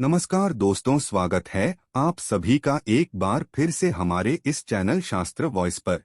नमस्कार दोस्तों, स्वागत है आप सभी का एक बार फिर से हमारे इस चैनल शास्त्र वॉइस पर।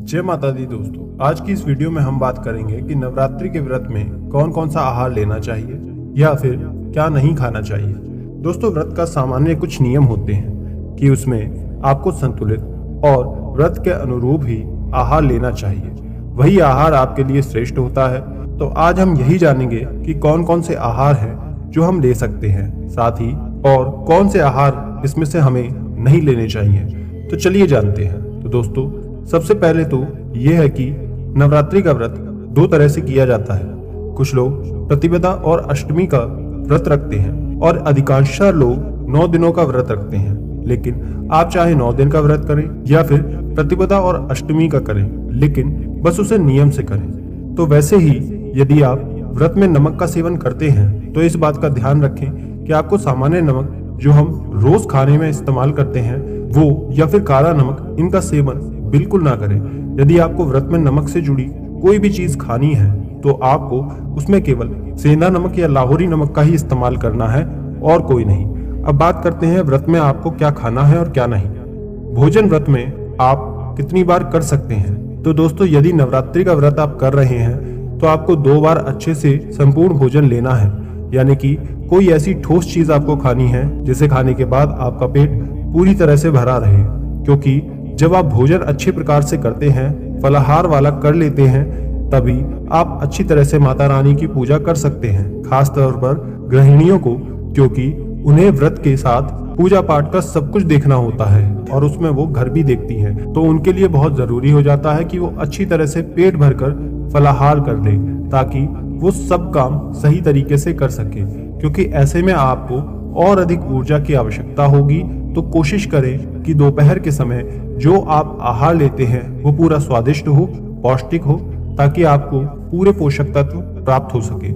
जय माता दी दोस्तों, आज की इस वीडियो में हम बात करेंगे कि नवरात्रि के व्रत में कौन कौन सा आहार लेना चाहिए या फिर क्या नहीं खाना चाहिए। दोस्तों, व्रत का सामान्य कुछ नियम होते हैं कि उसमें आपको संतुलित और व्रत के अनुरूप ही आहार लेना चाहिए, वही आहार आपके लिए श्रेष्ठ होता है। तो आज हम यही जानेंगे कि कौन कौन से आहार हैं जो हम ले सकते हैं, साथ ही और कौन से आहार इसमें से हमें नहीं लेने चाहिए। तो चलिए जानते हैं। तो दोस्तों, सबसे पहले तो ये है कि नवरात्रि का व्रत दो तरह से किया जाता है। कुछ लोग प्रतिपदा और अष्टमी का व्रत रखते हैं और अधिकांश लोग 9 दिनों का व्रत रखते हैं। लेकिन आप चाहे 9 दिन का व्रत करें या फिर प्रतिपदा और अष्टमी का करें, लेकिन बस उसे नियम से करें। तो वैसे ही यदि आप व्रत में नमक का सेवन करते हैं तो इस बात का ध्यान रखें कि आपको सामान्य नमक जो हम रोज खाने में इस्तेमाल करते हैं वो या फिर काला नमक, इनका सेवन बिल्कुल ना करें। यदि आपको व्रत में नमक से जुड़ी कोई भी चीज खानी है तो आपको उसमें केवल सेंधा नमक या लाहौरी नमक का ही इस्तेमाल करना है और कोई नहीं। अब बात करते हैं व्रत में आपको क्या खाना है और क्या नहीं। भोजन व्रत में आप कितनी बार कर सकते हैं। तो दोस्तों, यदि नवरात्रि का व्रत आप कर रहे हैं तो आपको 2 बार अच्छे से संपूर्ण भोजन लेना है, यानी कि कोई ऐसी ठोस चीज आपको खानी है जिसे खाने के बाद आपका पेट पूरी तरह से भरा रहे। क्योंकि जब आप भोजन अच्छे प्रकार से करते हैं, फलाहार वाला कर लेते हैं, तभी आप अच्छी तरह से माता रानी की पूजा कर सकते हैं। खास तौर पर गृहिणियों को, क्योंकि उन्हें व्रत के साथ पूजा पाठ का सब कुछ देखना होता है और उसमें वो घर भी देखती हैं, तो उनके लिए बहुत जरूरी हो जाता है कि वो अच्छी तरह से पेट भरकर फलाहार कर ले, ताकि वो सब काम सही तरीके से कर सके। क्योंकि ऐसे में आपको और अधिक ऊर्जा की आवश्यकता होगी। तो कोशिश करें कि दोपहर के समय जो आप आहार लेते हैं वो पूरा स्वादिष्ट हो, पौष्टिक हो, ताकि आपको पूरे पोषक तत्व प्राप्त हो सके।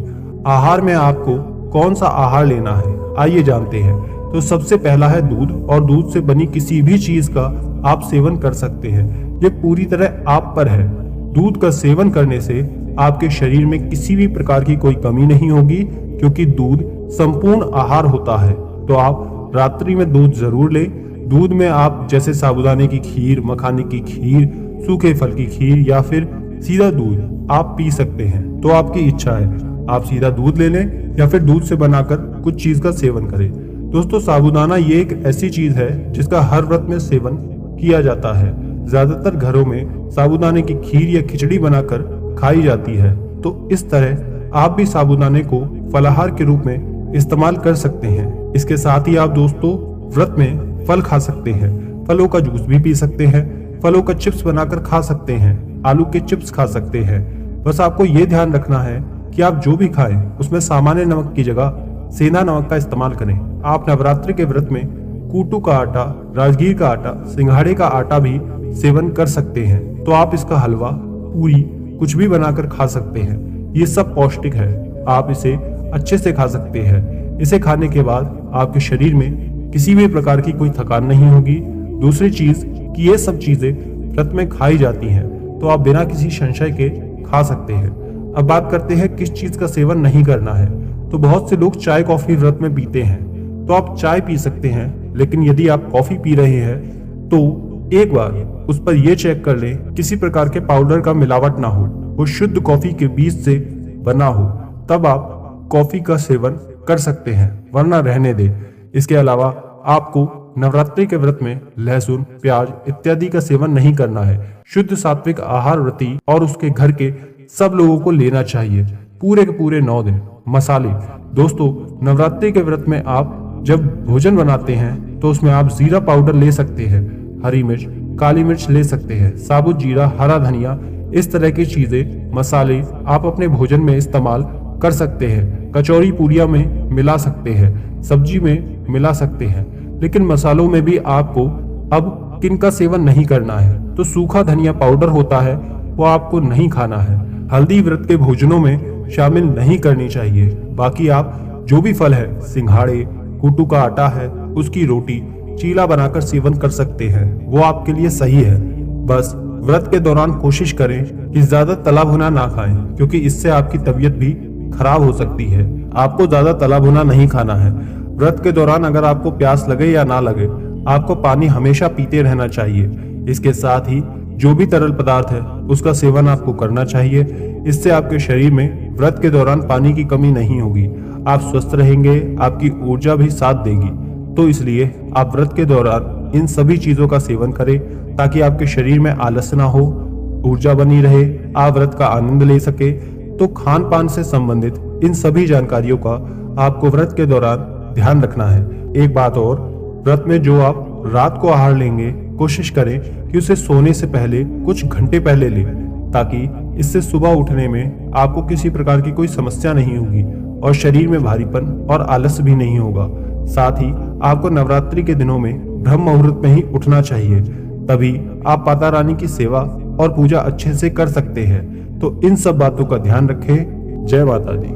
आहार में आपको कौन सा आहार लेना है, आइए जानते हैं। तो सबसे पहला है दूध, और दूध से बनी किसी भी चीज का आप सेवन कर सकते हैं। ये पूरी तरह आप पर है। दूध का सेवन करने से आपके शरीर में किसी भी प्रकार की कोई कमी नहीं होगी, क्योंकि दूध संपूर्ण आहार होता है। तो आप रात्रि में दूध जरूर लें। दूध में आप जैसे साबूदाने की खीर, मखाने की खीर, सूखे फल की खीर या फिर सीधा दूध आप पी सकते हैं। तो आपकी इच्छा है, आप सीधा दूध ले लें या फिर दूध से बनाकर कुछ चीज का सेवन करें। दोस्तों, साबूदाना ये एक ऐसी चीज है जिसका हर व्रत में सेवन किया जाता है। ज्यादातर घरों में साबूदाने की खीर या खिचड़ी बनाकर खाई जाती है। तो इस तरह आप भी साबूदाने को फलाहार के रूप में इस्तेमाल कर सकते हैं। इसके साथ ही आप दोस्तों व्रत में फल खा सकते हैं। फलों का जूस भी पी सकते हैं, फलों का चिप्स बनाकर खा सकते हैं, आलू के चिप्स खा सकते हैं। बस आपको ये ध्यान रखना है कि आप जो भी खाएं उसमें सामान्य नमक की जगह सेंधा नमक का इस्तेमाल करें। आप नवरात्रि के व्रत में कूटू का आटा, राजगीर का आटा, सिंघाड़े का आटा भी सेवन कर सकते हैं। तो आप इसका हलवा, पूरी, कुछ भी बनाकर खा सकते हैं। ये सब पौष्टिक है, आप इसे अच्छे से खा सकते हैं। इसे खाने के बाद आपके शरीर में किसी भी प्रकार की कोई थकान नहीं होगी। दूसरी चीज कि ये सब चीजें व्रत में खाई जाती हैं, तो आप बिना किसी संशय के खा सकते हैं। अब बात करते हैं किस चीज का सेवन नहीं करना है। तो बहुत से लोग चाय कॉफी व्रत में पीते हैं, तो आप चाय पी सकते हैं। लेकिन यदि आप कॉफी पी रहे हैं तो एक बार उस पर यह चेक कर लें किसी प्रकार के पाउडर का मिलावट ना हो, वो शुद्ध कॉफी के बीज से बना हो, तब आप कॉफी का सेवन कर सकते हैं, वरना रहने दें। इसके अलावा आपको नवरात्रि के व्रत में लहसुन, प्याज इत्यादि का सेवन नहीं करना है। शुद्ध सात्विक आहार व्रती और उसके घर के सब लोगों को लेना चाहिए पूरे के पूरे 9 दिन। मसाले, दोस्तों नवरात्रि के व्रत में आप जब भोजन बनाते हैं तो उसमें आप जीरा पाउडर ले सकते हैं, हरी मिर्च, काली मिर्च ले सकते हैं, साबुत जीरा, हरा धनिया, इस तरह की चीजें, मसाले आप अपने भोजन में इस्तेमाल कर सकते हैं। कचौरी पूरिया में मिला सकते हैं, सब्जी में मिला सकते हैं। लेकिन मसालों में भी आपको अब किनका सेवन नहीं करना है। तो सूखा धनिया पाउडर होता है, वो आपको नहीं खाना है। हल्दी व्रत के भोजनों में शामिल नहीं करनी चाहिए। बाकी आप जो भी फल है, सिंघाड़े, कूटू का आटा है, उसकी रोटी, चीला बनाकर सेवन कर सकते हैं, वो आपके लिए सही है। बस व्रत के दौरान कोशिश करें कि ज्यादा तला भुना ना खाएं, क्योंकि इससे आपकी तबीयत भी खराब हो सकती है। आपको ज्यादा तला भुना नहीं खाना है। व्रत के दौरान अगर आपको प्यास लगे या ना लगे, आपको पानी हमेशा पीते रहना चाहिए। इसके साथ ही जो भी तरल पदार्थ है उसका सेवन आपको करना चाहिए। इससे आपके शरीर में व्रत के दौरान पानी की कमी नहीं होगी, आप स्वस्थ रहेंगे, आपकी ऊर्जा भी साथ देगी। तो इसलिए आप व्रत के दौरान इन सभी चीजों का सेवन करें ताकि आपके शरीर में आलस ना हो, ऊर्जा बनी रहे, आप व्रत का आनंद ले सके। तो खान पान से संबंधित इन सभी जानकारियों का आपको व्रत के दौरान ध्यान रखना है। एक बात और, व्रत में जो आप रात को आहार लेंगे, कोशिश करें कि उसे सोने से पहले कुछ घंटे पहले लें, ताकि इससे सुबह उठने में आपको किसी प्रकार की कोई समस्या नहीं होगी और शरीर में भारीपन और आलस भी नहीं होगा। साथ ही आपको नवरात्रि के दिनों में ब्रह्म मुहूर्त में ही उठना चाहिए, तभी आप माता रानी की सेवा और पूजा अच्छे से कर सकते हैं। तो इन सब बातों का ध्यान रखें। जय माता दी।